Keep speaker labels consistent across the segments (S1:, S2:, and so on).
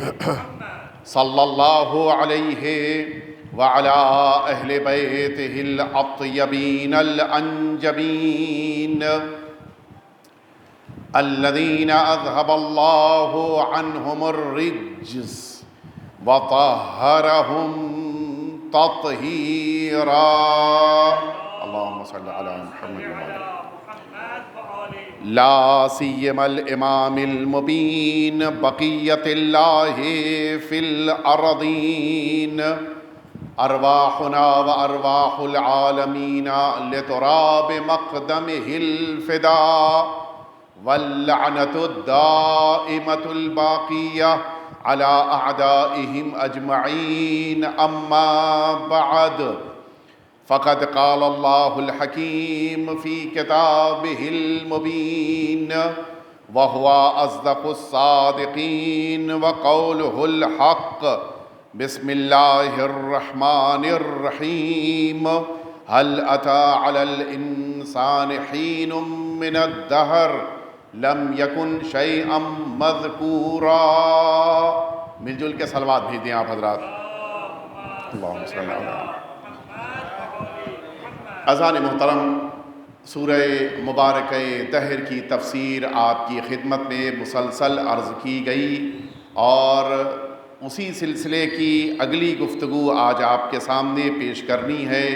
S1: صلی اللہ علیہ وعلی اہل بیتہ الاطیبین الانجبین الذین اذھب اللہ عنہم الرجس وطہرہم تطہیرا۔ اللہم صلی علی محمد وعلی لا سیما الامام المبین بقیت اللہ فی الارضین ارواحنا و ارواح العالمین لتراب مقدمہ الفداء واللعنۃ الدائمۃ الباقیہ علی اعدائہم اجمعین اما بعد فقد قال اللہ الحکیم فی کتابہ المبین وہو اصدق الصادقین وقولہ الحق۔ بسم اللہ الرحمن الرحیم۔ هل اتى على الانسان حین من الدہر لم یکن شیئا مذکورا۔ مل جل کے صلوات بھیج دیں آپ حضرات۔ اللہم صلی اللہ علیہ وسلم۔ اذان محترم، سورہ مبارکہ دہر کی تفسیر آپ کی خدمت میں مسلسل عرض کی گئی اور اسی سلسلے کی اگلی گفتگو آج آپ کے سامنے پیش کرنی ہے۔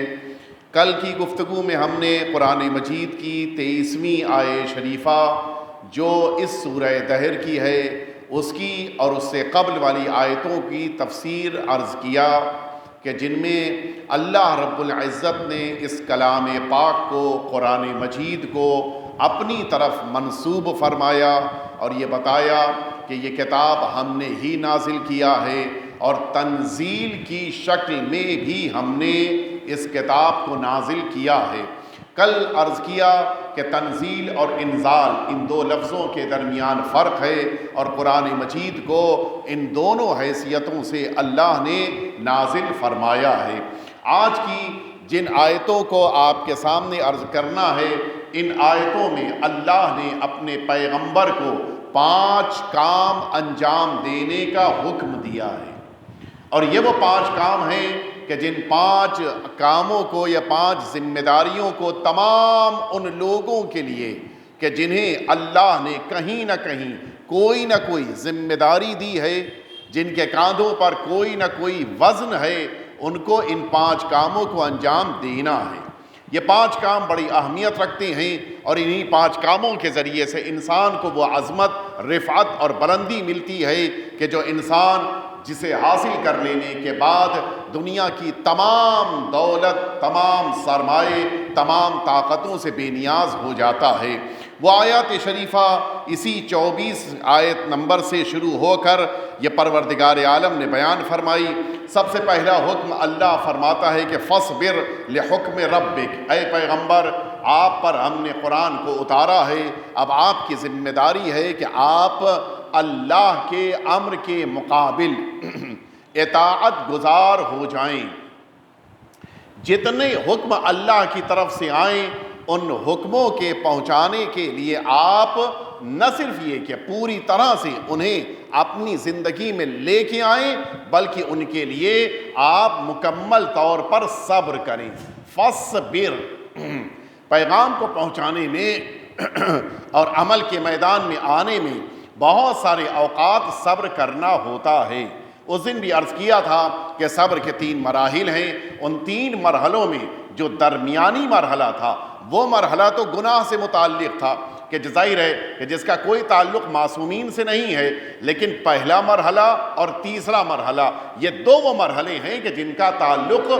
S1: کل کی گفتگو میں ہم نے قرآن مجید کی 23ویں آیہ شریفہ جو اس سورہ دہر کی ہے اس کی اور اس سے قبل والی آیتوں کی تفسیر عرض کیا کہ جن میں اللہ رب العزت نے اس کلام پاک کو، قرآن مجید کو اپنی طرف منسوب فرمایا اور یہ بتایا کہ یہ کتاب ہم نے ہی نازل کیا ہے اور تنزیل کی شکل میں بھی ہم نے اس کتاب کو نازل کیا ہے۔ کل عرض کیا کہ تنزیل اور انزال ان دو لفظوں کے درمیان فرق ہے اور قرآن مجید کو ان دونوں حیثیتوں سے اللہ نے نازل فرمایا ہے۔ آج کی جن آیتوں کو آپ کے سامنے عرض کرنا ہے، ان آیتوں میں اللہ نے اپنے پیغمبر کو 5 کام انجام دینے کا حکم دیا ہے اور یہ وہ 5 کام ہیں کہ جن 5 کاموں کو یا 5 ذمہ داریوں کو تمام ان لوگوں کے لیے کہ جنہیں اللہ نے کہیں نہ کہیں کوئی نہ کوئی ذمہ داری دی ہے، جن کے کاندھوں پر کوئی نہ کوئی وزن ہے، ان کو ان 5 کاموں کو انجام دینا ہے۔ یہ 5 کام بڑی اہمیت رکھتے ہیں اور انہی 5 کاموں کے ذریعے سے انسان کو وہ عظمت، رفعت اور بلندی ملتی ہے کہ جو انسان جسے حاصل کر لینے کے بعد دنیا کی تمام دولت، تمام سرمائے، تمام طاقتوں سے بے نیاز ہو جاتا ہے۔ وہ آیات شریفہ اسی 24 آیت نمبر سے شروع ہو کر یہ پروردگار عالم نے بیان فرمائی۔ سب سے پہلا حکم اللہ فرماتا ہے کہ فَاصْبِرْ لِحُکْمِ رَبِّكَ، اے پیغمبر آپ پر ہم نے قرآن کو اتارا ہے، اب آپ کی ذمہ داری ہے کہ آپ اللہ کے امر کے مقابل اطاعت گزار ہو جائیں۔ جتنے حکم اللہ کی طرف سے آئیں ان حکموں کے پہنچانے کے لیے آپ نہ صرف یہ کہ پوری طرح سے انہیں اپنی زندگی میں لے کے آئیں بلکہ ان کے لیے آپ مکمل طور پر صبر کریں۔ فَاصْبِرْ، پیغام کو پہنچانے میں اور عمل کے میدان میں آنے میں بہت سارے اوقات صبر کرنا ہوتا ہے۔ اس دن بھی عرض کیا تھا کہ صبر کے 3 مراحل ہیں۔ ان 3 مرحلوں میں جو درمیانی مرحلہ تھا وہ مرحلہ تو گناہ سے متعلق تھا کہ ظاہر ہے کہ جس کا کوئی تعلق معصومین سے نہیں ہے، لیکن پہلا مرحلہ اور تیسرا مرحلہ یہ 2 وہ مرحلے ہیں کہ جن کا تعلق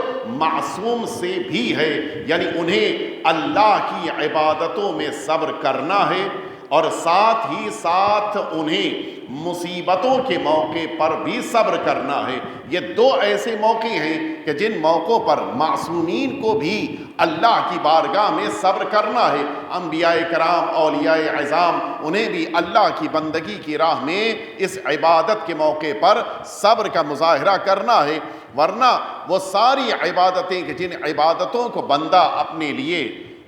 S1: معصوم سے بھی ہے، یعنی انہیں اللہ کی عبادتوں میں صبر کرنا ہے اور ساتھ ہی ساتھ انہیں مصیبتوں کے موقع پر بھی صبر کرنا ہے۔ یہ 2 ایسے موقع ہیں کہ جن موقعوں پر معصومین کو بھی اللہ کی بارگاہ میں صبر کرنا ہے۔ انبیاء کرام، اولیاء اعظام، انہیں بھی اللہ کی بندگی کی راہ میں اس عبادت کے موقع پر صبر کا مظاہرہ کرنا ہے، ورنہ وہ ساری عبادتیں کہ جن عبادتوں کو بندہ اپنے لیے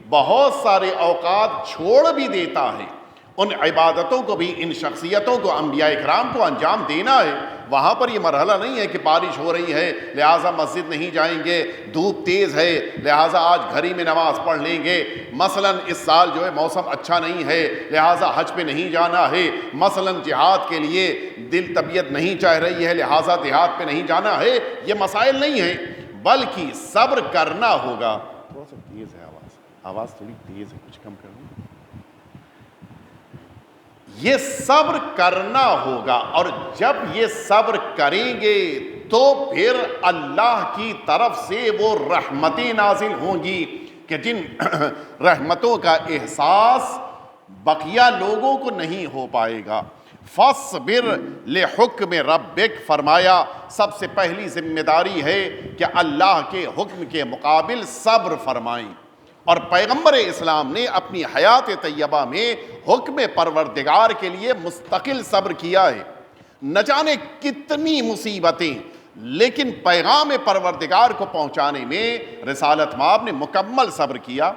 S1: بہت سارے اوقات چھوڑ بھی دیتا ہے، ان عبادتوں کو بھی، ان شخصیتوں کو، انبیاء کرام کو انجام دینا ہے، وہاں پر یہ مرحلہ نہیں ہے کہ بارش ہو رہی ہے لہٰذا مسجد نہیں جائیں گے، دھوپ تیز ہے لہٰذا آج گھر ہی میں نماز پڑھ لیں گے، مثلا اس سال جو ہے موسم اچھا نہیں ہے لہٰذا حج پہ نہیں جانا ہے، مثلا جہاد کے لیے دل طبیعت نہیں چاہ رہی ہے لہٰذا جہاد پہ نہیں جانا ہے، یہ مسائل نہیں ہیں، بلکہ صبر کرنا ہوگا۔ تھوڑا سا تیز ہے آواز تھوڑی تیز ہے، کچھ کم کر دوں۔ یہ صبر کرنا ہوگا، اور جب یہ صبر کریں گے تو پھر اللہ کی طرف سے وہ رحمتیں نازل ہوں گی کہ جن رحمتوں کا احساس بقیہ لوگوں کو نہیں ہو پائے گا۔ فاصبر لحکم ربک، فرمایا سب سے پہلی ذمہ داری ہے کہ اللہ کے حکم کے مقابل صبر فرمائیں، اور پیغمبر اسلام نے اپنی حیات طیبہ میں حکم پروردگار کے لیے مستقل صبر کیا ہے، نہ جانے کتنی مصیبتیں، لیکن پیغام پروردگار کو پہنچانے میں رسالت مآب نے مکمل صبر کیا۔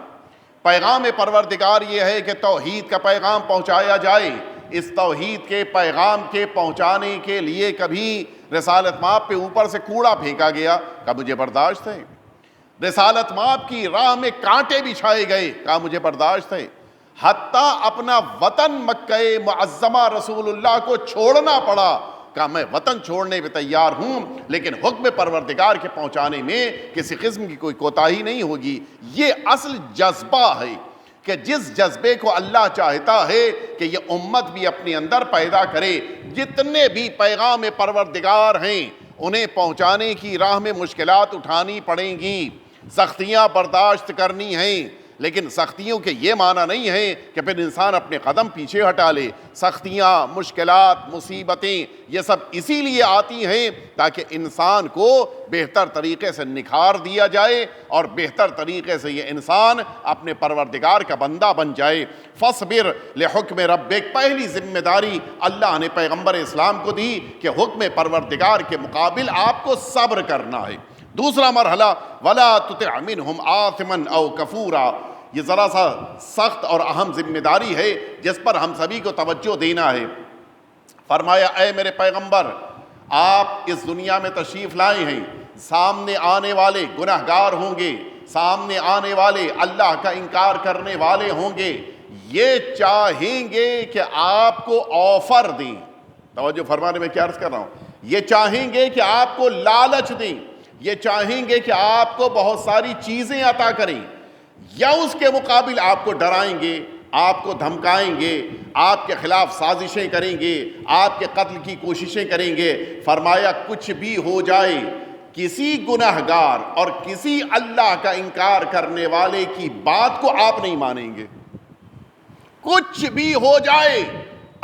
S1: پیغام پروردگار یہ ہے کہ توحید کا پیغام پہنچایا جائے، اس توحید کے پیغام کے پہنچانے کے لیے کبھی رسالت مآب پہ اوپر سے کوڑا پھینکا گیا؟ کہا مجھے برداشت ہے۔ رسالت مآب کی راہ میں کانٹے بچھائے گئے؟ کہا مجھے برداشت ہے۔ حتیٰ اپنا وطن مکہ معظمہ رسول اللہ کو چھوڑنا پڑا، کہا میں وطن چھوڑنے پہ تیار ہوں لیکن حکم پروردگار کے پہنچانے میں کسی قسم کی کوئی کوتاہی نہیں ہوگی۔ یہ اصل جذبہ ہے کہ جس جذبے کو اللہ چاہتا ہے کہ یہ امت بھی اپنے اندر پیدا کرے۔ جتنے بھی پیغام پروردگار ہیں انہیں پہنچانے کی راہ میں مشکلات اٹھانی پڑیں گی، سختیاں برداشت کرنی ہیں، لیکن سختیوں کے یہ معنی نہیں ہے کہ پھر انسان اپنے قدم پیچھے ہٹا لے۔ سختیاں، مشکلات، مصیبتیں یہ سب اسی لیے آتی ہیں تاکہ انسان کو بہتر طریقے سے نکھار دیا جائے اور بہتر طریقے سے یہ انسان اپنے پروردگار کا بندہ بن جائے۔ فاصبر لحکم ربک، پہلی ذمہ داری اللہ نے پیغمبر اسلام کو دی کہ حکم پروردگار کے مقابل آپ کو صبر کرنا ہے۔ دوسرا مرحلہ وَلَا تُطِعْ مِنْهُمْ آثِمًا أَوْ كَفُورًا، یہ ذرا سا سخت اور اہم ذمہ داری ہے جس پر ہم سبھی کو توجہ دینا ہے۔ فرمایا اے میرے پیغمبر، آپ اس دنیا میں تشریف لائے ہیں، سامنے آنے والے گنہگار ہوں گے، سامنے آنے والے اللہ کا انکار کرنے والے ہوں گے، یہ چاہیں گے کہ آپ کو آفر دیں، توجہ فرمانے میں کیا عرض کر رہا ہوں، یہ چاہیں گے کہ آپ کو لالچ دیں، یہ چاہیں گے کہ آپ کو بہت ساری چیزیں عطا کریں، یا اس کے مقابل آپ کو ڈرائیں گے، آپ کو دھمکائیں گے، آپ کے خلاف سازشیں کریں گے، آپ کے قتل کی کوششیں کریں گے۔ فرمایا کچھ بھی ہو جائے، کسی گنہگار اور کسی اللہ کا انکار کرنے والے کی بات کو آپ نہیں مانیں گے۔ کچھ بھی ہو جائے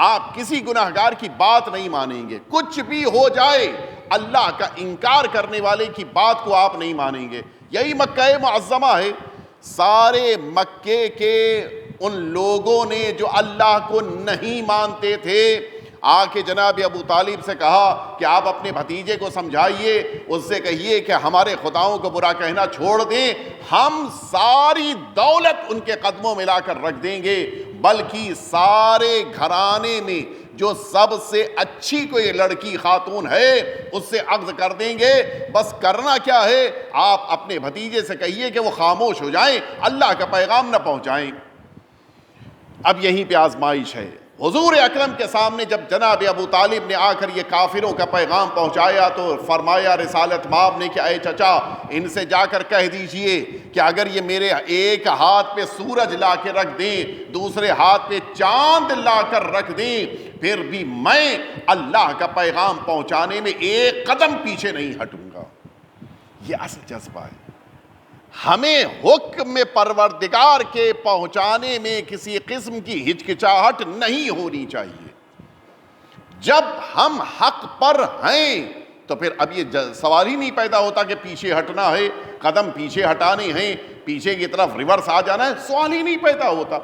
S1: آپ کسی گنہگار کی بات نہیں مانیں گے، کچھ بھی ہو جائے اللہ کا انکار کرنے والے کی بات کو آپ نہیں مانیں گے۔ یہی مکہ معظمہ ہے۔ سارے مکے کے ان لوگوں نے جو اللہ کو نہیں مانتے تھے آ کے جناب ابو طالب سے کہا کہ آپ اپنے بھتیجے کو سمجھائیے، اس سے کہیے کہ ہمارے خداؤں کو برا کہنا چھوڑ دیں، ہم ساری دولت ان کے قدموں میں لا کر رکھ دیں گے، بلکہ سارے گھرانے میں جو سب سے اچھی کوئی لڑکی خاتون ہے اس سے عقد کر دیں گے۔ بس کرنا کیا ہے، آپ اپنے بھتیجے سے کہیے کہ وہ خاموش ہو جائیں، اللہ کا پیغام نہ پہنچائیں۔ اب یہیں پہ آزمائش ہے۔ حضور اکرم کے سامنے جب جناب ابو طالب نے آ کر یہ کافروں کا پیغام پہنچایا تو فرمایا رسالت مآب نے کہ اے چچا، ان سے جا کر کہہ دیجئے کہ اگر یہ میرے ایک ہاتھ پہ سورج لا کے رکھ دیں، دوسرے ہاتھ پہ چاند لا کر رکھ دیں، پھر بھی میں اللہ کا پیغام پہنچانے میں ایک قدم پیچھے نہیں ہٹوں گا۔ یہ اصل جذبہ ہے۔ ہمیں حکم پروردگار کے پہنچانے میں کسی قسم کی ہچکچاہٹ نہیں ہونی چاہیے۔ جب ہم حق پر ہیں تو پھر اب یہ سوال ہی نہیں پیدا ہوتا کہ پیچھے ہٹنا ہے، قدم پیچھے ہٹانے ہیں، پیچھے کی طرف ریورس آ جانا ہے، سوال ہی نہیں پیدا ہوتا۔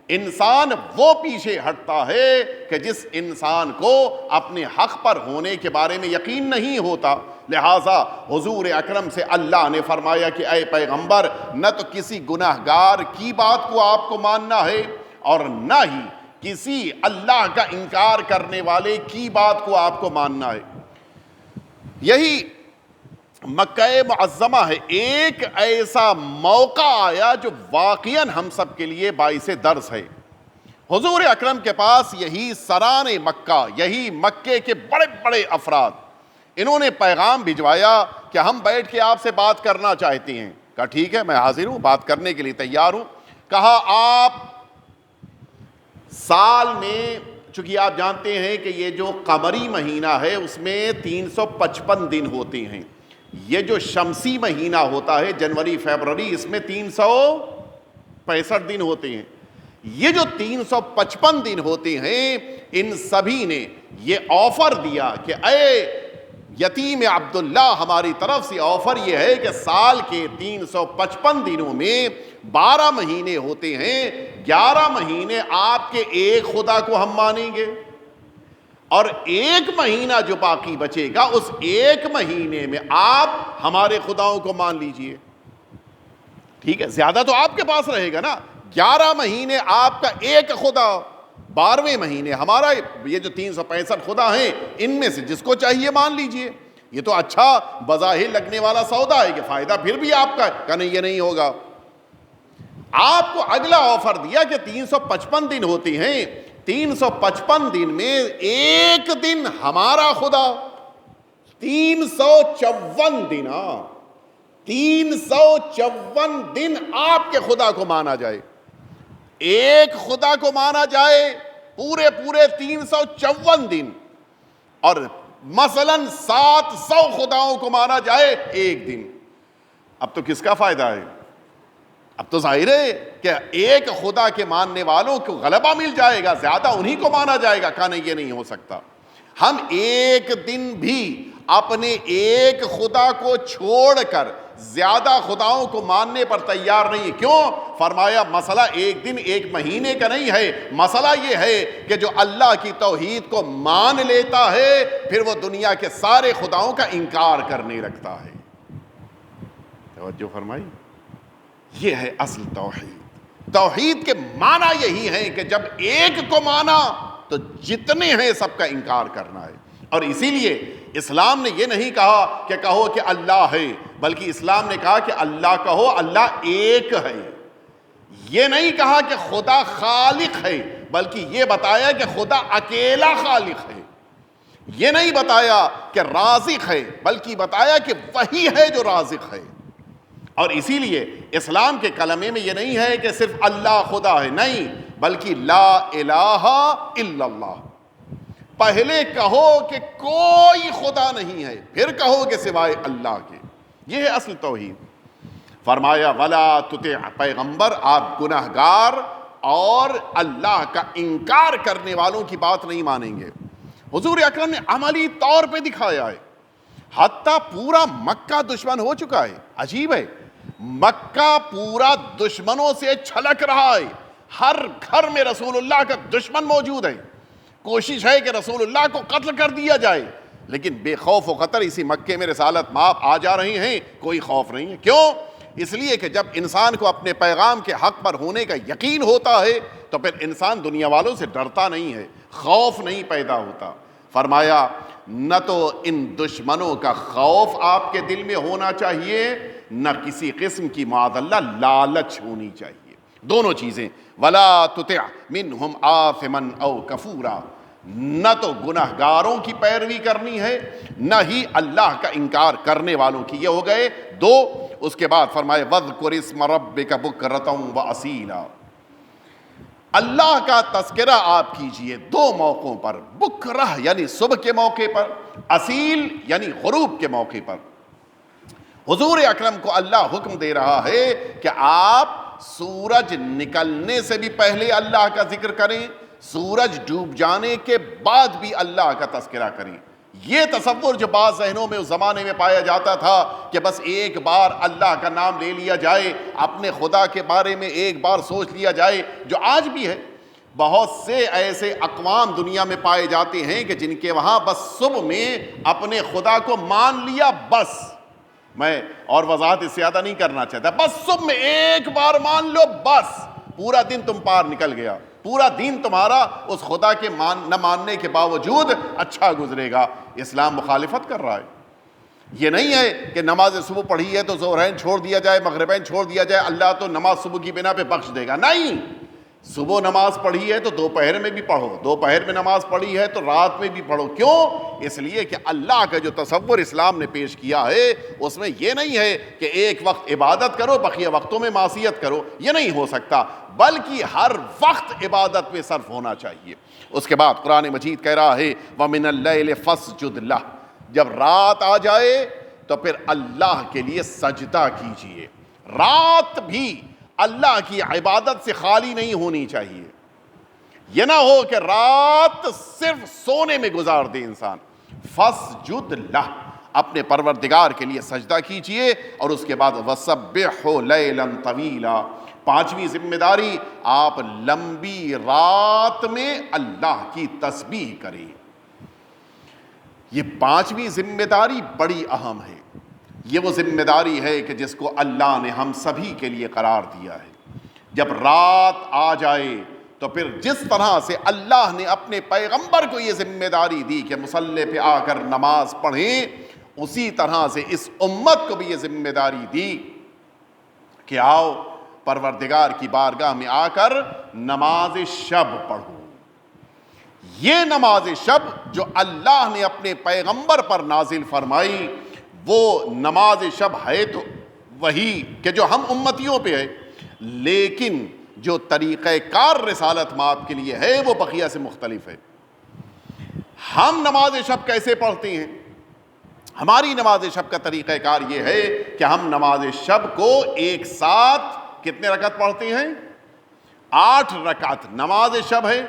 S1: انسان وہ پیچھے ہٹتا ہے کہ جس انسان کو اپنے حق پر ہونے کے بارے میں یقین نہیں ہوتا۔ لہٰذا حضور اکرم سے اللہ نے فرمایا کہ اے پیغمبر، نہ تو کسی گناہگار کی بات کو آپ کو ماننا ہے اور نہ ہی کسی اللہ کا انکار کرنے والے کی بات کو آپ کو ماننا ہے۔ یہی مکہ معظمہ ہے، ایک ایسا موقع آیا جو واقعاً ہم سب کے لیے باعث درس ہے۔ حضور اکرم کے پاس یہی سران مکہ، یہی مکے کے بڑے بڑے افراد، انہوں نے پیغام بھجوایا کہ ہم بیٹھ کے آپ سے بات کرنا چاہتے ہیں۔ کہا ٹھیک ہے، میں حاضر ہوں، بات کرنے کے لیے تیار ہوں۔ کہا آپ سال میں، چونکہ آپ جانتے ہیں کہ یہ جو قمری مہینہ ہے اس میں 355 دن ہوتے ہیں، یہ جو شمسی مہینہ ہوتا ہے جنوری فیبروری، اس میں 365 دن ہوتے ہیں۔ یہ جو 355 دن ہوتے ہیں، ان سبھی نے یہ آفر دیا کہ اے یتیم عبداللہ، ہماری طرف سے آفر یہ ہے کہ سال کے 355 دنوں میں 12 مہینے ہوتے ہیں، 11 مہینے آپ کے ایک خدا کو ہم مانیں گے، اور ایک مہینہ جو باقی بچے گا اس ایک مہینے میں آپ ہمارے خداؤں کو مان لیجئے۔ ٹھیک ہے، زیادہ تو آپ کے پاس رہے گا نا، 11 مہینے آپ کا ایک خدا، 12ویں مہینے ہمارا، یہ جو 365 خدا ہیں ان میں سے جس کو چاہیے مان لیجئے۔ یہ تو اچھا بظاہر لگنے والا سودا ہے کہ فائدہ پھر بھی آپ کا، کہ نہیں یہ نہیں ہوگا۔ آپ کو اگلا آفر دیا کہ 355 دن ہوتی ہیں، 355 دن میں ایک دن ہمارا خدا، 354 دن، 354 دن آپ کے خدا کو مانا جائے، ایک خدا کو مانا جائے پورے 354 دن، اور مثلا 700 خداؤں کو مانا جائے ایک دن۔ اب تو کس کا فائدہ ہے؟ اب تو ظاہر ہے کہ ایک خدا کے ماننے والوں کو غلبہ مل جائے گا، زیادہ انہی کو مانا جائے گا۔ کہا نہیں یہ نہیں ہو سکتا، ہم ایک دن بھی اپنے ایک خدا کو چھوڑ کر زیادہ خداؤں کو ماننے پر تیار نہیں۔ کیوں؟ فرمایا مسئلہ ایک دن ایک مہینے کا نہیں ہے، مسئلہ یہ ہے کہ جو اللہ کی توحید کو مان لیتا ہے پھر وہ دنیا کے سارے خداؤں کا انکار کرنے لگتا ہے۔ توجہ فرمائی، یہ ہے اصل توحید۔ توحید کے معنی یہی ہے کہ جب ایک کو مانا تو جتنے ہیں سب کا انکار کرنا ہے۔ اور اسی لیے اسلام نے یہ نہیں کہا کہ کہو کہ اللہ ہے، بلکہ اسلام نے کہا کہ اللہ کہو اللہ ایک ہے۔ یہ نہیں کہا کہ خدا خالق ہے، بلکہ یہ بتایا کہ خدا اکیلا خالق ہے۔ یہ نہیں بتایا کہ رازق ہے، بلکہ بتایا کہ وہی ہے جو رازق ہے۔ اور اسی لیے اسلام کے کلمے میں یہ نہیں ہے کہ صرف اللہ خدا ہے، نہیں، بلکہ لا الہ الا اللہ۔ پہلے کہو کہ کوئی خدا نہیں ہے، پھر کہو کہ سوائے اللہ کے۔ یہ ہے اصل توحید۔ فرمایا ولا تطع، پیغمبر آپ گناہگار اور اللہ کا انکار کرنے والوں کی بات نہیں مانیں گے۔ حضور اکرم نے عملی طور پہ دکھایا ہے، حتیٰ پورا مکہ دشمن ہو چکا ہے۔ عجیب ہے، مکہ پورا دشمنوں سے چھلک رہا ہے، ہر گھر میں رسول اللہ کا دشمن موجود ہے، کوشش ہے کہ رسول اللہ کو قتل کر دیا جائے، لیکن بے خوف و خطر اسی مکے میں رسالت مآب آ جا رہی ہیں، کوئی خوف نہیں ہے۔ کیوں؟ اس لیے کہ جب انسان کو اپنے پیغام کے حق پر ہونے کا یقین ہوتا ہے تو پھر انسان دنیا والوں سے ڈرتا نہیں ہے، خوف نہیں پیدا ہوتا۔ فرمایا نہ تو ان دشمنوں کا خوف آپ کے دل میں ہونا چاہیے، نہ کسی قسم کی معاذ اللہ لالچ ہونی چاہیے۔ دونوں چیزیں، ولا تطع منہم آثما او کفورا، نہ تو گناہگاروں کی پیروی کرنی ہے، نہ ہی اللہ کا انکار کرنے والوں کی۔ یہ ہو گئے دو۔ اس کے بعد فرمائے وَاذْكُرِ اسْمَ رَبِّكَ بُكْرَةً وَأَصِيلًا، اللہ کا تذکرہ آپ کیجئے دو موقعوں پر، بکرہ یعنی صبح کے موقع پر، اصیل یعنی غروب کے موقع پر۔ حضور اکرم کو اللہ حکم دے رہا ہے کہ آپ سورج نکلنے سے بھی پہلے اللہ کا ذکر کریں، سورج ڈوب جانے کے بعد بھی اللہ کا تذکرہ کریں۔ یہ تصور جو بعض ذہنوں میں اس زمانے میں پایا جاتا تھا کہ بس ایک بار اللہ کا نام لے لیا جائے، اپنے خدا کے بارے میں ایک بار سوچ لیا جائے، جو آج بھی ہے۔ بہت سے ایسے اقوام دنیا میں پائے جاتے ہیں کہ جن کے وہاں بس صبح میں اپنے خدا کو مان لیا، بس میں اور وضاحت اس سے زیادہ نہیں کرنا چاہتا، بس صبح میں ایک بار مان لو، بس پورا دن تم پار نکل گیا، پورا دن تمہارا اس خدا کے نہ ماننے کے باوجود اچھا گزرے گا۔ اسلام مخالفت کر رہا ہے۔ یہ نہیں ہے کہ نماز صبح پڑھی ہے تو ظہرین چھوڑ دیا جائے، مغربین چھوڑ دیا جائے، اللہ تو نماز صبح کی بنا پہ بخش دے گا، نہیں. صبح نماز پڑھی ہے تو دوپہر میں بھی پڑھو، دوپہر میں نماز پڑھی ہے تو رات میں بھی پڑھو. کیوں؟ اس لیے کہ اللہ کا جو تصور اسلام نے پیش کیا ہے اس میں یہ نہیں ہے کہ ایک وقت عبادت کرو بقیہ وقتوں میں معصیت کرو، یہ نہیں ہو سکتا، بلکہ ہر وقت عبادت میں صرف ہونا چاہیے. اس کے بعد قرآن مجید کہہ رہا ہے وَمِنَ اللَّيْلِ فَاسْجُدْ لَهُ، جب رات آ جائے تو پھر اللہ کے لیے سجدہ کیجئے. رات بھی اللہ کی عبادت سے خالی نہیں ہونی چاہیے. یہ نہ ہو کہ رات صرف سونے میں گزار دے انسان. فَاسْجُدْ لَهُ، اپنے پروردگار کے لیے سجدہ کیجئے. اور اس کے بعد وَسَبِّحْهُ لَيْلًا طَوِيلًا، پانچویں ذمہ داری، آپ لمبی رات میں اللہ کی تسبیح کریں. یہ پانچویں ذمہ داری بڑی اہم ہے. یہ وہ ذمہ داری ہے کہ جس کو اللہ نے ہم سبھی کے لیے قرار دیا ہے. جب رات آ جائے تو پھر جس طرح سے اللہ نے اپنے پیغمبر کو یہ ذمہ داری دی کہ مصلی پہ آ کر نماز پڑھیں، اسی طرح سے اس امت کو بھی یہ ذمہ داری دی کہ آؤ پروردگار کی بارگاہ میں آ کر نماز شب پڑھو. یہ نماز شب جو اللہ نے اپنے پیغمبر پر نازل فرمائی، وہ نماز شب ہے تو وہی کہ جو ہم امتیوں پہ ہے، لیکن جو طریقہ کار رسالت مآب کے لیے ہے وہ بقیہ سے مختلف ہے. ہم نماز شب کیسے پڑھتے ہیں؟ ہماری نماز شب کا طریقہ کار یہ ہے کہ ہم نماز شب کو ایک ساتھ کتنے رکعت پڑھتے ہیں؟ 8 رکعت نماز شب ہے،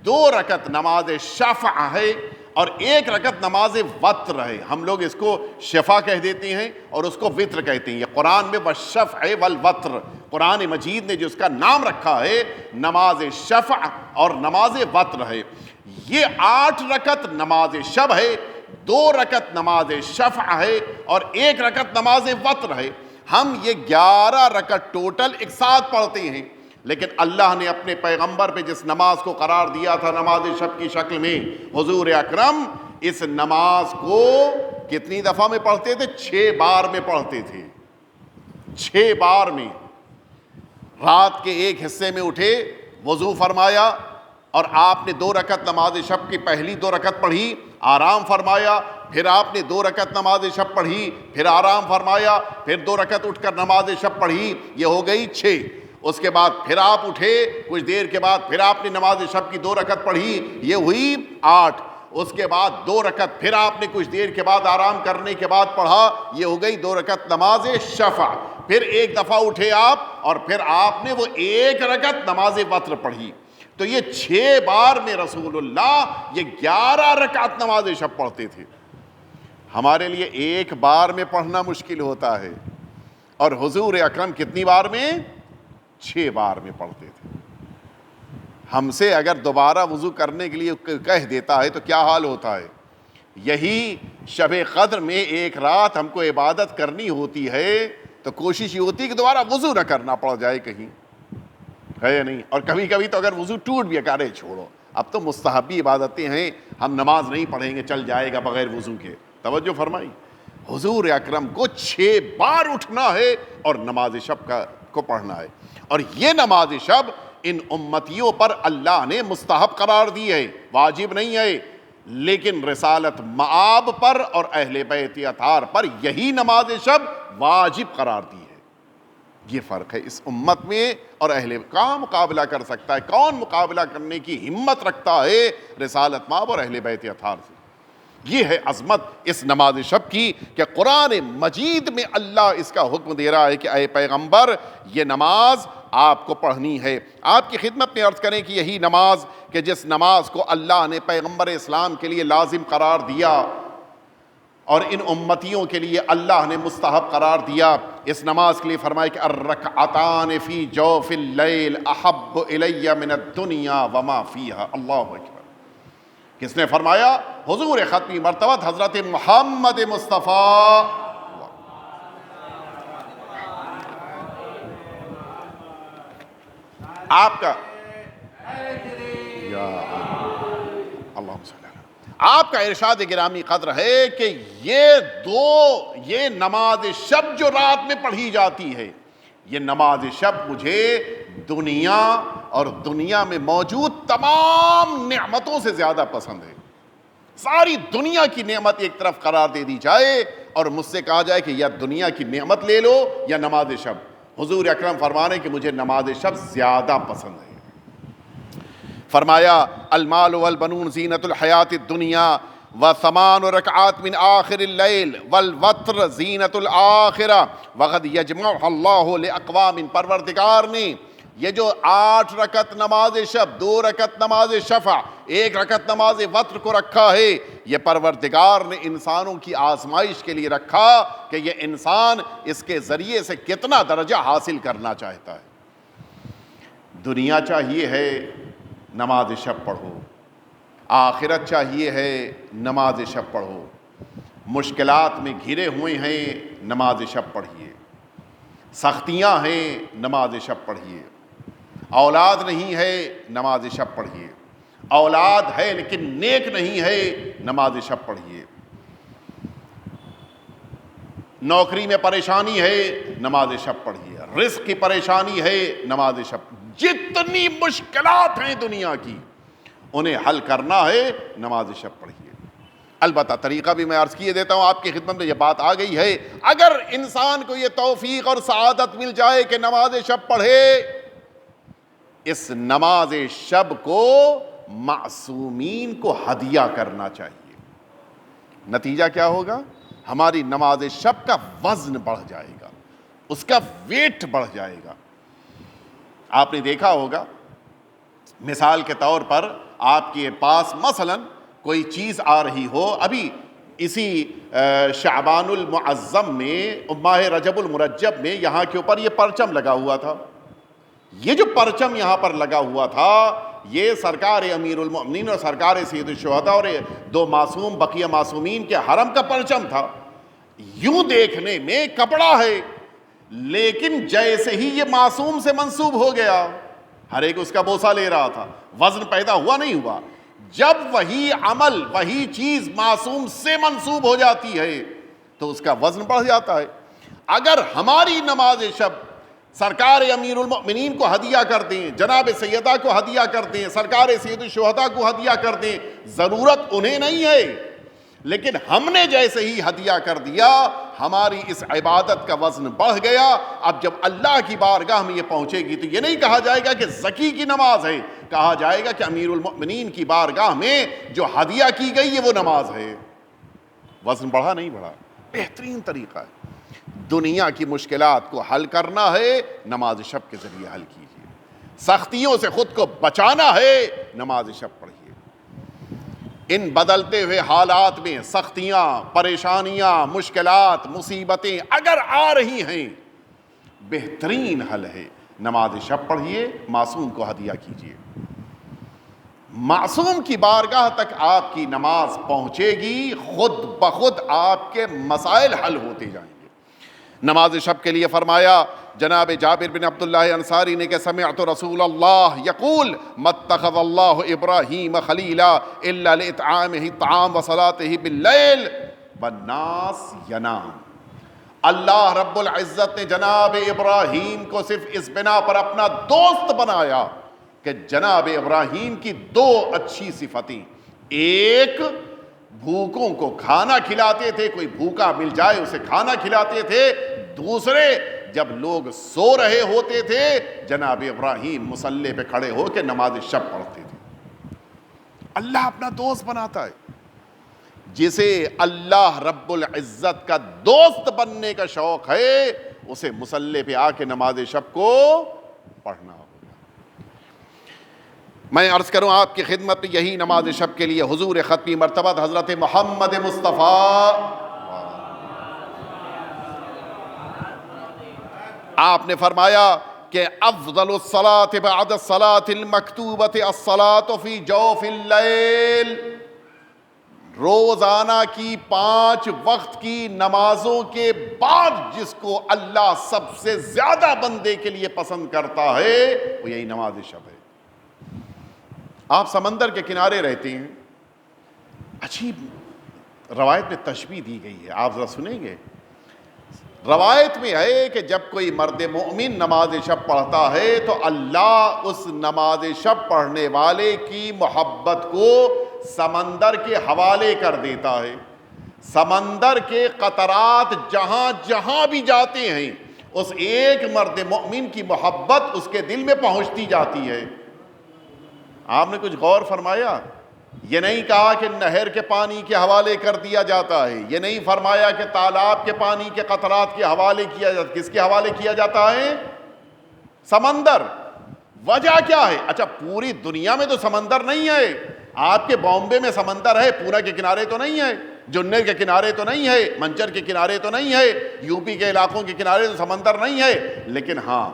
S1: 2 رکعت نماز شفع ہے، اور 1 رکعت نماز وتر ہے. ہم لوگ اس کو شفع کہہ دیتے ہیں اور اس کو وتر کہتے ہیں. یہ قرآن میں والشفع والوتر، قرآن مجید نے جو اس کا نام رکھا ہے نماز شفع اور نماز وتر ہے. یہ 8 رکعت نماز شب ہے، 2 رکعت نماز شفع ہے اور 1 رکعت نماز وتر ہے. ہم یہ 11 رکعت ٹوٹل ایک ساتھ پڑھتے ہیں. لیکن اللہ نے اپنے پیغمبر پہ جس نماز کو قرار دیا تھا نماز شب کی شکل میں، حضور اکرم اس نماز کو کتنی دفعہ میں پڑھتے تھے؟ 6 بار میں پڑھتے تھے. 6 بار میں. رات کے ایک حصے میں اٹھے، وضو فرمایا اور آپ نے 2 رکعت نماز شب کی پہلی 2 رکعت پڑھی، آرام فرمایا. پھر آپ نے 2 رکعت نماز شب پڑھی، پھر آرام فرمایا، پھر 2 رکعت اٹھ کر نماز شب پڑھی. یہ ہو گئی 6. اس کے بعد پھر آپ اٹھے، کچھ دیر کے بعد پھر آپ نے نماز شب کی 2 رکعت پڑھی، یہ ہوئی 8. اس کے بعد 2 رکعت پھر آپ نے کچھ دیر کے بعد آرام کرنے کے بعد پڑھا، یہ ہو گئی 2 رکعت نماز شفع. پھر ایک دفعہ اٹھے آپ اور پھر آپ نے وہ 1 رکعت نماز وتر پڑھی. تو یہ 6 بار میں رسول اللہ یہ 11 رکعت نماز شب پڑھتے تھے. ہمارے لیے 1 بار میں پڑھنا مشکل ہوتا ہے، اور حضور اکرم کتنی بار میں؟ 6 بار میں پڑھتے تھے. ہم سے اگر دوبارہ وضو کرنے کے لیے کہہ دیتا ہے تو کیا حال ہوتا ہے؟ یہی شب قدر میں ایک رات ہم کو عبادت کرنی ہوتی ہے تو کوشش یہ ہوتی ہے کہ دوبارہ وضو نہ کرنا پڑ جائے کہیں، ہے یا نہیں؟ اور کبھی کبھی تو اگر وضو ٹوٹ بھی کرے چھوڑو، اب تو مستحبی عبادتیں ہیں، ہم نماز نہیں پڑھیں گے چل جائے گا بغیر وضو کے. توجہ فرمائی. حضور اکرم کو 6 بار اٹھنا ہے اور نماز شب کو پڑھنا ہے. اور یہ نماز شب ان امتیوں پر اللہ نے مستحب قرار دی ہے، واجب نہیں ہے. لیکن رسالت مآب پر اور اہل بیت اطہار پر یہی نماز شب واجب قرار دی ہے. یہ فرق ہے اس امت میں اور اہل. کہاں مقابلہ کر سکتا ہے؟ کون مقابلہ کرنے کی ہمت رکھتا ہے رسالت مآب اور اہل بیت اطہار سے؟ یہ ہے عظمت اس نماز شب کی کہ قرآن مجید میں اللہ اس کا حکم دے رہا ہے کہ اے پیغمبر یہ نماز آپ کو پڑھنی ہے. آپ کی خدمت میں عرض کریں کہ یہی نماز کہ جس نماز کو اللہ نے پیغمبر اسلام کے لیے لازم قرار دیا اور ان امتیوں کے لیے اللہ نے مستحب قرار دیا، اس نماز کے لیے فرمایا کہ الرکعتان فی جوف اللیل احب الی من الدنیا وما فیہا. اللہ اکبر. کس نے فرمایا؟ حضور ختمی مرتبہ حضرت محمد مصطفیٰ. آپ کا آپ کا ارشاد گرامی قدر ہے کہ یہ نماز شب جو رات میں پڑھی جاتی ہے، یہ نماز شب مجھے دنیا اور دنیا میں موجود تمام نعمتوں سے زیادہ پسند ہے۔ ساری دنیا کی نعمت ایک طرف قرار دے دی جائے اور مجھ سے کہا جائے کہ یا دنیا کی نعمت لے لو یا نماز شب، حضور اکرم فرما رہے ہیں کہ مجھے نماز شب زیادہ پسند ہے۔ فرمایا المال والبنون زینت الحیات الدنیا وثمان رکعات من آخر اللیل والوتر زینت الآخرہ وقد یجمعها اللہ لاقوام، پروردگار نے یہ جو 8 رکعت نماز شب، 2 رکعت نماز شفع، 1 رکعت نماز وتر کو رکھا ہے، یہ پروردگار نے انسانوں کی آزمائش کے لیے رکھا کہ یہ انسان اس کے ذریعے سے کتنا درجہ حاصل کرنا چاہتا ہے۔ دنیا چاہیے ہے نماز شب پڑھو، آخرت چاہیے ہے نماز شب پڑھو، مشکلات میں گھرے ہوئے ہیں نماز شب پڑھیے، سختیاں ہیں نماز شب پڑھیے، اولاد نہیں ہے نماز شب پڑھیے، اولاد ہے لیکن نیک نہیں ہے نماز شب پڑھیے، نوکری میں پریشانی ہے نماز شب پڑھیے، رزق کی پریشانی ہے نماز شب، جتنی مشکلات ہیں دنیا کی انہیں حل کرنا ہے نماز شب پڑھیے۔ البتہ طریقہ بھی میں عرض کیے دیتا ہوں آپ کی خدمت میں، یہ بات آ گئی ہے، اگر انسان کو یہ توفیق اور سعادت مل جائے کہ نماز شب پڑھے، اس نماز شب کو معصومین کو ہدیہ کرنا چاہیے۔ نتیجہ کیا ہوگا؟ ہماری نماز شب کا وزن بڑھ جائے گا، اس کا ویٹ بڑھ جائے گا۔ آپ نے دیکھا ہوگا، مثال کے طور پر آپ کے پاس مثلا کوئی چیز آ رہی ہو، ابھی اسی شعبان المعظم میں، ماہ رجب المرجب میں یہاں کے اوپر یہ پرچم لگا ہوا تھا، یہ جو پرچم یہاں پر لگا ہوا تھا یہ سرکار امیر المؤمنین اور سرکار سید الشہداء اور 2 معصوم بقیہ معصومین کے حرم کا پرچم تھا۔ یوں دیکھنے میں کپڑا ہے، لیکن جیسے ہی یہ معصوم سے منسوب ہو گیا، ہر ایک اس کا بوسہ لے رہا تھا، وزن پیدا ہوا نہیں ہوا۔ جب وہی عمل، وہی چیز معصوم سے منسوب ہو جاتی ہے تو اس کا وزن بڑھ جاتا ہے۔ اگر ہماری نماز شب سرکار امیر المؤمنین کو ہدیہ کر دیں، جناب سیدہ کو ہدیہ کر دیں، سرکار سید الشہداء کو ہدیہ کر دیں، ضرورت انہیں نہیں ہے، لیکن ہم نے جیسے ہی ہدیہ کر دیا ہماری اس عبادت کا وزن بڑھ گیا۔ اب جب اللہ کی بارگاہ میں یہ پہنچے گی تو یہ نہیں کہا جائے گا کہ زکی کی نماز ہے، کہا جائے گا کہ امیر المؤمنین کی بارگاہ میں جو ہدیہ کی گئی ہے وہ نماز ہے۔ وزن بڑھا نہیں بڑھا؟ بہترین طریقہ ہے۔ دنیا کی مشکلات کو حل کرنا ہے، نماز شب کے ذریعے حل کیجیے۔ سختیوں سے خود کو بچانا ہے، نماز شب پڑھیے۔ ان بدلتے ہوئے حالات میں سختیاں، پریشانیاں، مشکلات، مصیبتیں اگر آ رہی ہیں، بہترین حل ہے نماز شب پڑھیے، معصوم کو ہدیہ کیجیے۔ معصوم کی بارگاہ تک آپ کی نماز پہنچے گی، خود بخود آپ کے مسائل حل ہوتے جائیں گے۔ نماز شب کے لیے فرمایا جناب جابر بن عبداللہ انصاری نے کہ سمعت رسول اللہ یقول متخذ اللہ ابراہیم خلیلا الا لاطعامہ الطعام وصلاتہ باللیل والناس ینام۔ اللہ رب العزت نے جناب ابراہیم کو صرف اس بنا پر اپنا دوست بنایا کہ جناب ابراہیم کی 2 اچھی صفتیں، ایک بھوکوں کو کھانا کھلاتے تھے، کوئی بھوکا مل جائے اسے کھانا کھلاتے تھے، دوسرے جب لوگ سو رہے ہوتے تھے جناب ابراہیم مصلی پہ کھڑے ہو کے نماز شب پڑھتے تھے۔ اللہ اپنا دوست بناتا ہے، جسے اللہ رب العزت کا دوست بننے کا شوق ہے اسے مصلی پہ آ کے نماز شب کو پڑھنا ہوگا۔ میں عرض کروں آپ کی خدمت میں، یہی نماز شب کے لیے حضور ختمی مرتبہ حضرت محمد مصطفیٰ آپ نے فرمایا کہ افضل الصلاة بعد الصلاة المکتوبۃ الصلاة فی جوف اللیل، روزانہ کی 5 وقت کی نمازوں کے بعد جس کو اللہ سب سے زیادہ بندے کے لیے پسند کرتا ہے وہ یہی نماز شب ہے۔ آپ سمندر کے کنارے رہتے ہیں، عجیب روایت میں تشبیہ دی گئی ہے، آپ ذرا سنیں گے۔ روایت میں ہے کہ جب کوئی مرد مومن نماز شب پڑھتا ہے تو اللہ اس نماز شب پڑھنے والے کی محبت کو سمندر کے حوالے کر دیتا ہے۔ سمندر کے قطرات جہاں جہاں بھی جاتے ہیں اس ایک مرد مومن کی محبت اس کے دل میں پہنچتی جاتی ہے۔ آپ نے کچھ غور فرمایا؟ یہ نہیں کہا کہ نہر کے پانی کے حوالے کر دیا جاتا ہے، یہ نہیں فرمایا کہ تالاب کے پانی کے قطرات کے حوالے کیا جاتا ہے۔ کس کے حوالے کیا جاتا ہے؟ سمندر۔ وجہ کیا ہے؟ اچھا پوری دنیا میں تو سمندر نہیں ہے، آپ کے بامبے میں سمندر ہے، پورا کے کنارے تو نہیں ہے، جنر کے کنارے تو نہیں ہے، منچر کے کنارے تو نہیں ہے، یو پی کے علاقوں کے کنارے تو سمندر نہیں ہے، لیکن ہاں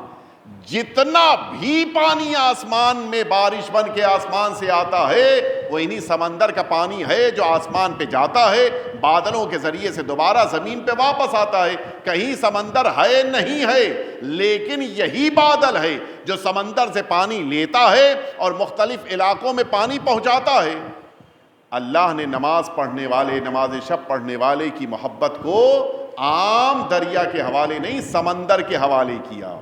S1: جتنا بھی پانی آسمان میں بارش بن کے آسمان سے آتا ہے وہ انہی سمندر کا پانی ہے جو آسمان پہ جاتا ہے، بادلوں کے ذریعے سے دوبارہ زمین پہ واپس آتا ہے۔ کہیں سمندر ہے نہیں ہے، لیکن یہی بادل ہے جو سمندر سے پانی لیتا ہے اور مختلف علاقوں میں پانی پہنچاتا ہے۔ اللہ نے نماز پڑھنے والے، نماز شب پڑھنے والے کی محبت کو عام دریا کے حوالے نہیں، سمندر کے حوالے کیا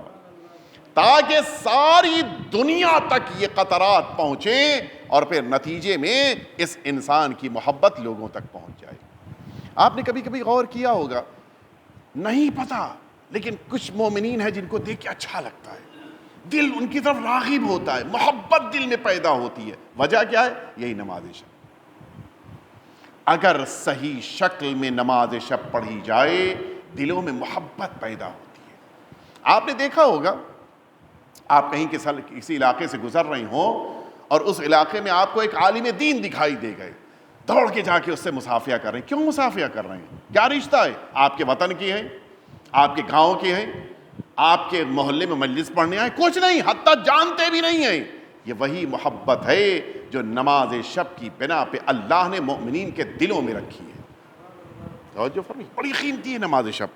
S1: تاکہ ساری دنیا تک یہ قطرات پہنچیں اور پھر نتیجے میں اس انسان کی محبت لوگوں تک پہنچ جائے۔ آپ نے کبھی کبھی غور کیا ہوگا، نہیں پتا لیکن کچھ مومنین ہیں جن کو دیکھ کے اچھا لگتا ہے، دل ان کی طرف راغب ہوتا ہے، محبت دل میں پیدا ہوتی ہے۔ وجہ کیا ہے؟ یہی نماز شب۔ اگر صحیح شکل میں نماز شب پڑھی جائے دلوں میں محبت پیدا ہوتی ہے۔ آپ نے دیکھا ہوگا، آپ کہیں کسی علاقے سے گزر رہے ہوں اور اس علاقے میں آپ کو ایک عالم دین دکھائی دے گئے، دوڑ کے جا کے اس سے مصافحہ کر رہے ہیں۔ کیوں مصافحہ کر رہے ہیں؟ کیا رشتہ ہے؟ آپ کے وطن کی ہیں، آپ کے گاؤں کے ہیں، آپ کے محلے میں مجلس پڑھنے آئے؟ کچھ نہیں، حتیٰ جانتے بھی نہیں ہیں۔ یہ وہی محبت ہے جو نماز شب کی بنا پہ اللہ نے مومنین کے دلوں میں رکھی ہے۔ توجہ فرمائیے، بڑی قیمتی ہے نماز شب۔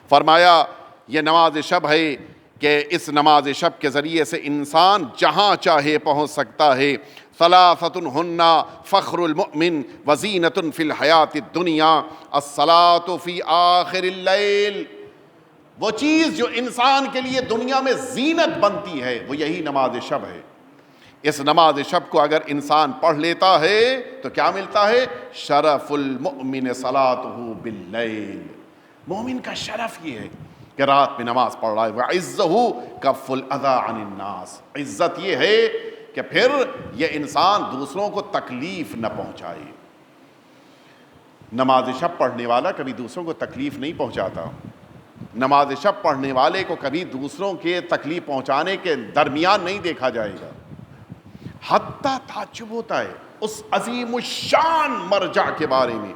S1: فرمایا یہ نماز شب ہے کہ اس نماز شب کے ذریعے سے انسان جہاں چاہے پہنچ سکتا ہے۔ ثلاثۃ ہن فخر المؤمن وزینۃ فی الحیات الدنیا الصلاۃ فی آخر اللیل۔ وہ چیز جو انسان کے لیے دنیا میں زینت بنتی ہے وہ یہی نماز شب ہے۔ اس نماز شب کو اگر انسان پڑھ لیتا ہے تو کیا ملتا ہے؟ شرف المؤمن صلاتہ باللیل۔ مومن کا شرف یہ ہے کہ رات میں نماز پڑھ رہا ہے۔ وَعِزَّهُ كَفُّ الْأَذَىٰ عَنِ النَّاسِ۔ عزت یہ ہے کہ پھر یہ انسان دوسروں کو تکلیف نہ پہنچائے۔ نماز شب پڑھنے والا کبھی دوسروں کو تکلیف نہیں پہنچاتا۔ نماز شب پڑھنے والے کو کبھی دوسروں کے تکلیف پہنچانے کے درمیان نہیں دیکھا جائے گا۔ حتیٰ تعجب ہوتا ہے اس عظیم الشان مرجع کے بارے میں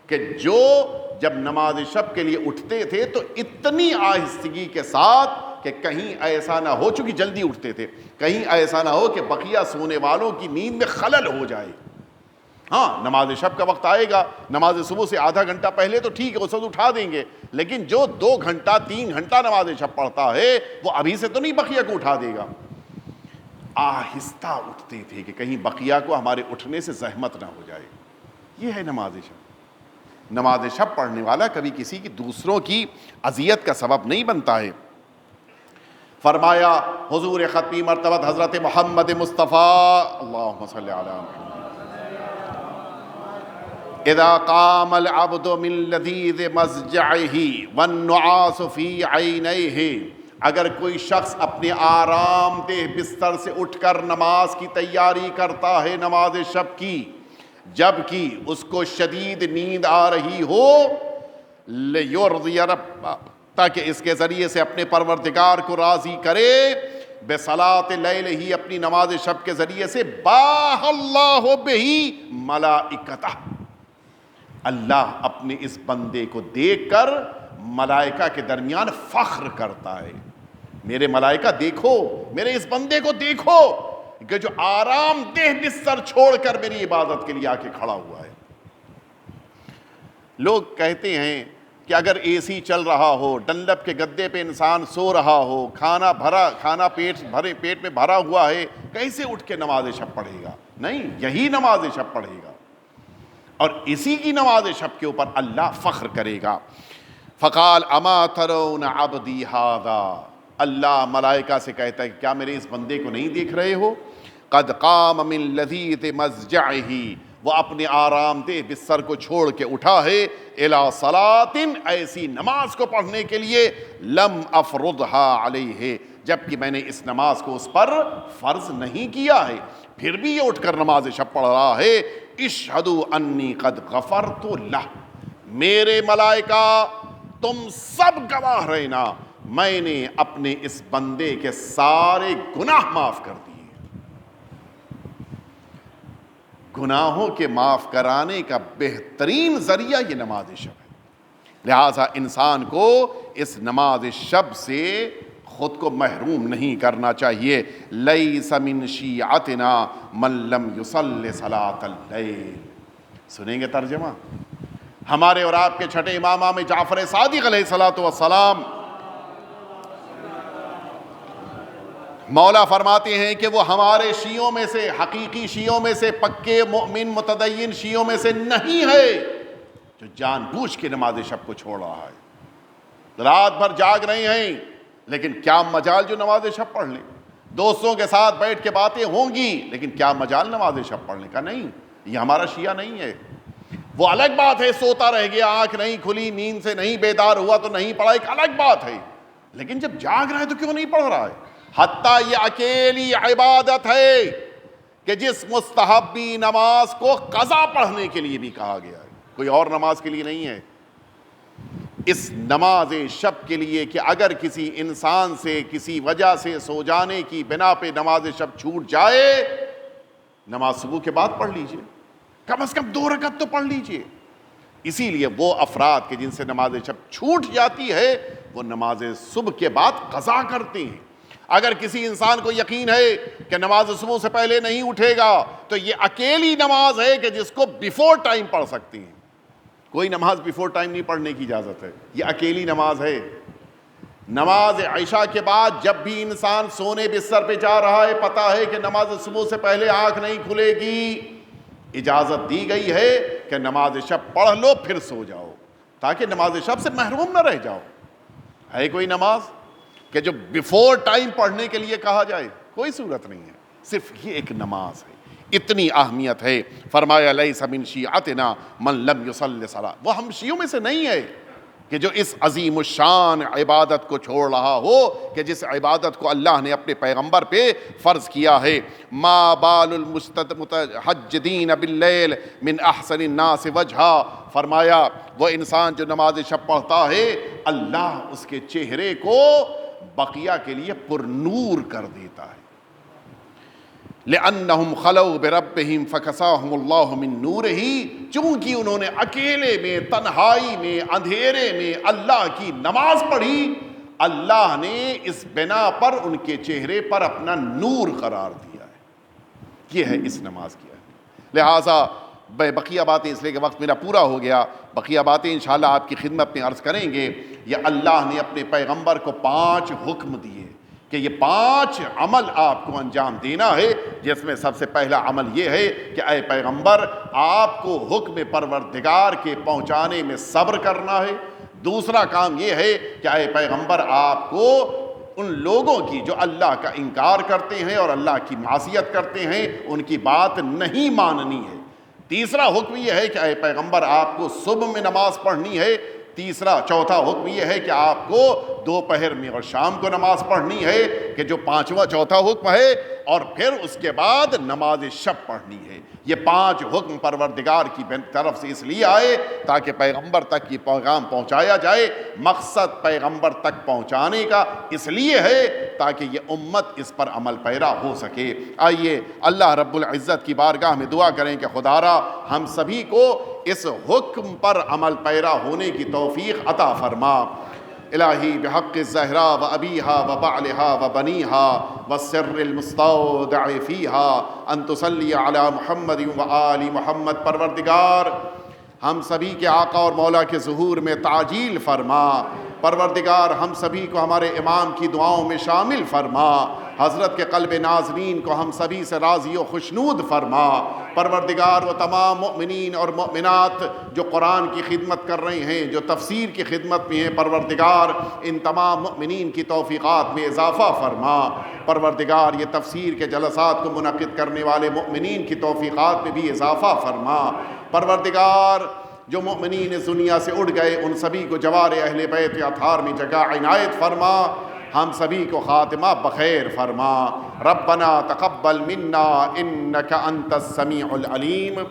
S1: کہ جو جب نماز شب کے لیے اٹھتے تھے تو اتنی آہستگی کے ساتھ کہ کہیں ایسا نہ ہو، چونکہ جلدی اٹھتے تھے، کہیں ایسا نہ ہو کہ بقیہ سونے والوں کی نیند میں خلل ہو جائے۔ ہاں نماز شب کا وقت آئے گا، نماز صبح سے آدھا گھنٹہ پہلے تو ٹھیک ہے، اس وقت اٹھا دیں گے، لیکن جو 2 گھنٹہ 3 گھنٹہ نماز شب پڑھتا ہے وہ ابھی سے تو نہیں بقیہ کو اٹھا دے گا۔ آہستہ اٹھتے تھے کہ کہیں بقیہ کو ہمارے اٹھنے سے زحمت نہ ہو جائے۔ یہ ہے نماز شب۔ نماز شب پڑھنے والا کبھی کسی کی دوسروں کی اذیت کا سبب نہیں بنتا ہے۔ فرمایا حضور ختمی مرتبہ حضرت محمد مصطفیٰ اللہم صلی علی محمد اذا قام العبد من لذیذ مضجعہ والنعاس فی عینیہ، اگر کوئی شخص اپنے آرام دہ بستر سے اٹھ کر نماز کی تیاری کرتا ہے نماز شب کی، جبکہ اس کو شدید نیند آ رہی ہو، لیرضی رب، تاکہ اس کے ذریعے سے اپنے پروردگار کو راضی کرے، بصلاۃ اللیل ہی، اپنی نماز شب کے ذریعے سے، باہ اللہ بہی ملائکتہ، اللہ اپنے اس بندے کو دیکھ کر ملائکہ کے درمیان فخر کرتا ہے۔ میرے ملائکہ دیکھو، میرے اس بندے کو دیکھو کہ جو آرام دہ بستر چھوڑ کر میری عبادت کے لیے آ کے کھڑا ہوا ہے۔ لوگ کہتے ہیں کہ اگر اے سی چل رہا ہو، ڈنلپ کے گدے پہ انسان سو رہا ہو، کھانا پیٹ میں بھرا ہوا ہے، کیسے اٹھ کے نماز شب پڑھے گا؟ نہیں، یہی نماز شب پڑھے گا۔ اور اسی کی نماز شب کے اوپر اللہ فخر کرے گا۔ فقال اما ترون عبدی ھذا، اللہ ملائکہ سے کہتا ہے کہ کیا میرے اس بندے کو نہیں دیکھ رہے ہو؟ قد قام من لذیذ مضجعہ، وہ اپنے آرام دہ بستر کو چھوڑ کے اٹھا ہے، الی صلاۃ، ایسی نماز کو پڑھنے کے لیے، لم افرضھا علیہ، جبکہ میں نے اس نماز کو اس پر فرض نہیں کیا ہے، پھر بھی یہ اٹھ کر نماز شب پڑھ رہا ہے۔ اشہدوا انی قد غفرت لہ، میرے ملائکہ تم سب گواہ رہنا، میں نے اپنے اس بندے کے سارے گناہ معاف کر دیے۔ گناہوں کے معاف کرانے کا بہترین ذریعہ یہ نماز شب ہے، لہٰذا انسان کو اس نماز شب سے خود کو محروم نہیں کرنا چاہیے۔ لیس من شیعتنا من لم یصلی صلاۃ اللیل، سنیں گے ترجمہ؟ ہمارے اور آپ کے چھٹے امام میں جعفر صادق علیہ الصلوۃ والسلام، مولا فرماتے ہیں کہ وہ ہمارے شیعوں میں سے، حقیقی شیعوں میں سے، پکے مؤمن متدین شیعوں میں سے نہیں ہے جو جان بوجھ کے نماز شب کو چھوڑ رہا ہے۔ رات بھر جاگ رہے ہیں لیکن کیا مجال جو نماز شب پڑھ لیں، دوستوں کے ساتھ بیٹھ کے باتیں ہوں گی لیکن کیا مجال نماز شب پڑھنے کا؟ نہیں، یہ ہمارا شیعہ نہیں ہے۔ وہ الگ بات ہے سوتا رہ گیا، آنکھ نہیں کھلی، نیند سے نہیں بیدار ہوا تو نہیں پڑھا، ایک الگ بات ہے، لیکن جب جاگ رہا ہے تو کیوں نہیں پڑھ رہا ہے؟ حتیٰ یہ اکیلی عبادت ہے کہ جس مستحبی نماز کو قضا پڑھنے کے لیے بھی کہا گیا ہے، کوئی اور نماز کے لیے نہیں ہے۔ اس نماز شب کے لیے کہ اگر کسی انسان سے کسی وجہ سے سو جانے کی بنا پہ نماز شب چھوٹ جائے، نماز صبح کے بعد پڑھ لیجئے، کم از کم 2 رکعت تو پڑھ لیجئے۔ اسی لیے وہ افراد کہ جن سے نماز شب چھوٹ جاتی ہے وہ نماز صبح کے بعد قضا کرتے ہیں۔ اگر کسی انسان کو یقین ہے کہ نماز صبح سے پہلے نہیں اٹھے گا تو یہ اکیلی نماز ہے کہ جس کو بیفور ٹائم پڑھ سکتی ہیں، کوئی نماز بیفور ٹائم نہیں پڑھنے کی اجازت ہے، یہ اکیلی نماز ہے۔ نماز عشاء کے بعد جب بھی انسان سونے بستر پہ جا رہا ہے، پتہ ہے کہ نماز صبح سے پہلے آنکھ نہیں کھلے گی، اجازت دی گئی ہے کہ نماز شب پڑھ لو پھر سو جاؤ تاکہ نماز شب سے محروم نہ رہ جاؤ۔ ہے کوئی نماز کہ جو بیفور ٹائم پڑھنے کے لیے کہا جائے؟ کوئی صورت نہیں ہے، صرف یہ ایک نماز ہے، اتنی اہمیت ہے۔ فرمایا لیس من شیعتنا من لم یصلی صلاۃ، وہ ہم شیعوں میں سے نہیں ہے کہ جو اس عظیم الشان عبادت کو چھوڑ رہا ہو، کہ جس عبادت کو اللہ نے اپنے پیغمبر پہ فرض کیا ہے۔ ما بال المتحجدین باللیل من احسن الناس وجہا، فرمایا وہ انسان جو نماز شب پڑھتا ہے اللہ اس کے چہرے کو بقیہ کے لیے پر نور کر دیتا ہے۔ لأنہم خلوا بربہم فکساہم اللہ من نورہ، چونکہ انہوں نے اکیلے میں، تنہائی میں، اندھیرے میں اللہ کی نماز پڑھی، اللہ نے اس بنا پر ان کے چہرے پر اپنا نور قرار دیا ہے۔ یہ ہے اس نماز کی اہمیت۔ لہٰذا بقیہ باتیں، اس لیے کہ وقت میرا پورا ہو گیا، بقیہ باتیں انشاءاللہ آپ کی خدمت میں عرض کریں گے۔ یہ اللہ نے اپنے پیغمبر کو 5 حکم دیے کہ یہ 5 عمل آپ کو انجام دینا ہے، جس میں سب سے پہلا عمل یہ ہے کہ اے پیغمبر آپ کو حکم پروردگار کے پہنچانے میں صبر کرنا ہے۔ دوسرا کام یہ ہے کہ اے پیغمبر آپ کو ان لوگوں کی جو اللہ کا انکار کرتے ہیں اور اللہ کی معصیت کرتے ہیں ان کی بات نہیں ماننی ہے۔ تیسرا حکم یہ ہے کہ اے پیغمبر آپ کو صبح میں نماز پڑھنی ہے۔ چوتھا حکم یہ ہے کہ آپ کو دوپہر میں اور شام کو نماز پڑھنی ہے، کہ جو چوتھا حکم ہے، اور پھر اس کے بعد نماز شب پڑھنی ہے۔ یہ 5 حکم پروردگار کی طرف سے اس لیے آئے تاکہ پیغمبر تک یہ پیغام پہنچایا جائے۔ مقصد پیغمبر تک پہنچانے کا اس لیے ہے تاکہ یہ امت اس پر عمل پیرا ہو سکے۔ آئیے اللہ رب العزت کی بارگاہ میں دعا کریں کہ خدارا ہم سبھی کو اس حکم پر عمل پیرا ہونے کی توفیق عطا فرما۔ الہی بحق الزہرا و ابیہا و بعلہا و بنیہا والسر المستودع فیہا ان تصلی علی محمد و آل محمد، پروردگار ہم سبھی کے آقا اور مولا کے ظہور میں تعجیل فرما۔ پروردگار ہم سبھی کو ہمارے امام کی دعاؤں میں شامل فرما، حضرت کے قلب ناظرین کو ہم سبھی سے راضی و خوشنود فرما۔ پروردگار وہ تمام مؤمنین اور مؤمنات جو قرآن کی خدمت کر رہے ہیں، جو تفسیر کی خدمت میں ہیں، پروردگار ان تمام مؤمنین کی توفیقات میں اضافہ فرما۔ پروردگار یہ تفسیر کے جلسات کو منعقد کرنے والے مؤمنین کی توفیقات میں بھی اضافہ فرما۔ پروردگار جو مؤمنین اس دنیا سے اڑ گئے ان سبھی کو جوار اہل بیت اطہار میں جگہ عنایت فرما، ہم سبھی کو خاتمہ بخیر فرما۔ ربنا تقبل منا انک انت السمیع العلیم۔